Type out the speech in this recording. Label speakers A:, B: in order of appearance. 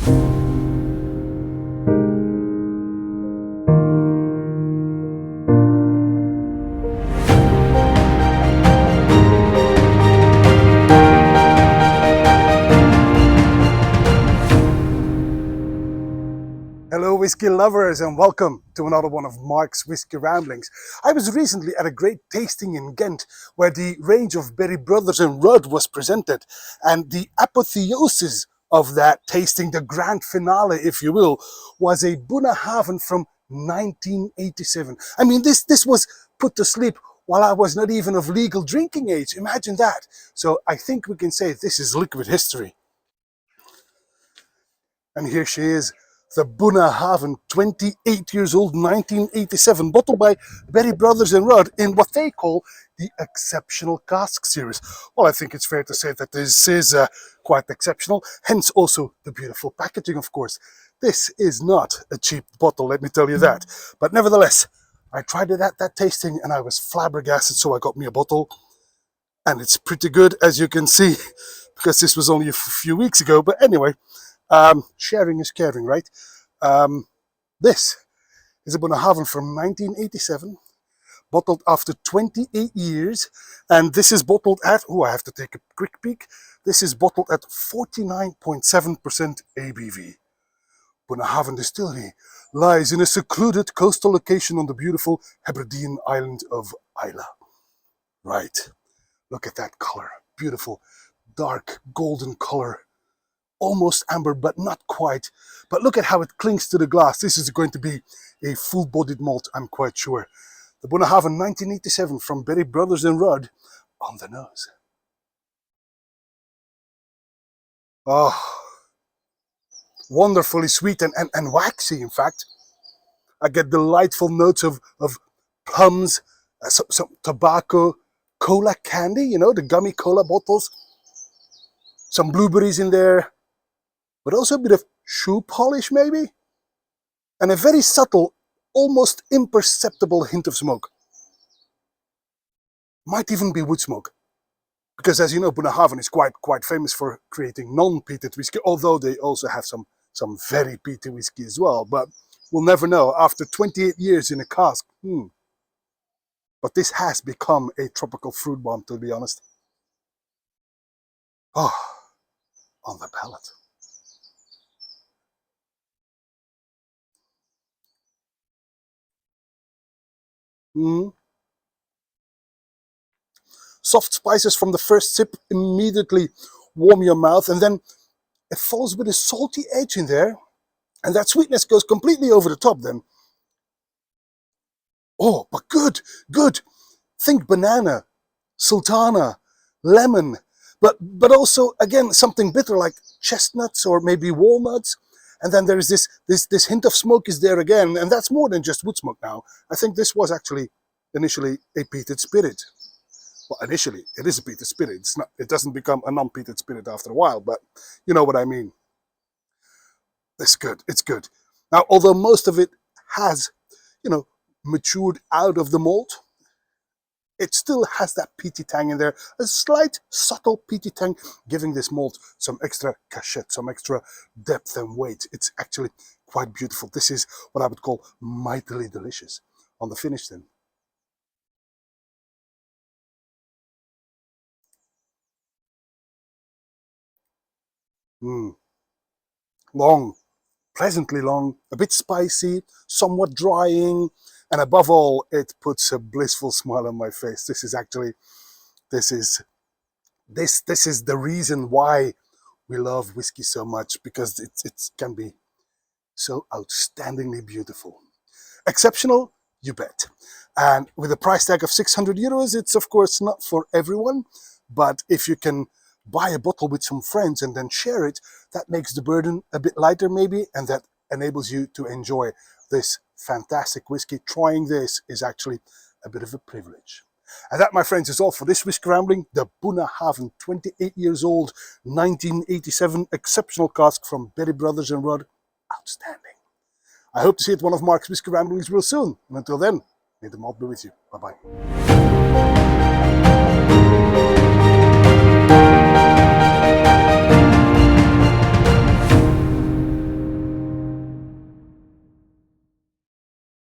A: Hello whiskey lovers and welcome to another one of Mark's Whiskey Ramblings. I was recently at a great tasting in Ghent where the range of Berry Brothers and Rudd was presented, and the apotheosis of that tasting, the grand finale if you will, was a Bunnahabhain from 1987. I mean this was put to sleep while I was not even of legal drinking age, imagine that. So I think we can say this is liquid history. And here she is, the Bunnahabhain, 28 years old, 1987, bottled by Berry Brothers and Rudd in what they call the Exceptional Cask series. Well, I think it's fair to say that this is quite exceptional, hence also the beautiful packaging, of course. This is not a cheap bottle, let me tell you that. But nevertheless, I tried it at that tasting and I was flabbergasted, so I got me a bottle. And it's pretty good, as you can see, because this was only a few weeks ago. But anyway, sharing is caring, right? This is a Bunnahabhain from 1987, bottled after 28 years, and this is bottled at, oh, I have to take a quick peek, this is bottled at 49.7% ABV. Bunnahabhain Distillery lies in a secluded coastal location on the beautiful Hebridean island of Islay. Right, look at that color, beautiful, dark golden color. Almost amber, but not quite. But look at how it clings to the glass. This is going to be a full-bodied malt, I'm quite sure. The Bunnahabhain 1987 from Berry Brothers and Rudd on the nose. Oh, wonderfully sweet and waxy, in fact. I get delightful notes of plums, some tobacco, cola candy, you know, the gummy cola bottles. Some blueberries in there. But also a bit of shoe polish maybe, and a very subtle, almost imperceptible hint of smoke. Might even be wood smoke, because as you know, Bunnahabhain is quite famous for creating non-peated whiskey, although they also have some very peaty whiskey as well, but we'll never know after 28 years in a cask. But this has become a tropical fruit bomb, to be honest. Oh, on the palate. Soft spices from the first sip immediately warm your mouth, and then it follows with a salty edge in there, and that sweetness goes completely over the top then. Oh, but good. Think banana, sultana, lemon, but also again something bitter like chestnuts or maybe walnuts. And then there is this hint of smoke is there again, and that's more than just wood smoke now. I think this was actually initially a peated spirit. Well, initially it is a peated spirit. It doesn't become a non-peated spirit after a while, but you know what I mean. It's good. It's good. Now, although most of it has, you know, matured out of the malt, it still has that peaty tang in there, a slight, subtle peaty tang, giving this malt some extra cachet, some extra depth and weight. It's actually quite beautiful. This is what I would call mightily delicious. On the finish then. Long, pleasantly long, a bit spicy, somewhat drying, and above all, it puts a blissful smile on my face. This is actually, this is the reason why we love whiskey so much, because it can be so outstandingly beautiful. Exceptional, you bet. And with a price tag of 600 euros, it's of course not for everyone, but if you can buy a bottle with some friends and then share it, that makes the burden a bit lighter maybe, and that enables you to enjoy this fantastic whiskey. Trying this is actually a bit of a privilege. And that, my friends, is all for this Whiskey Rambling. The Bunnahabhain, 28 years old, 1987 Exceptional Cask from Berry Brothers and Rudd. Outstanding. I hope to see you at one of Mark's Whiskey Ramblings real soon. And until then, may the malt be with you. Bye-bye.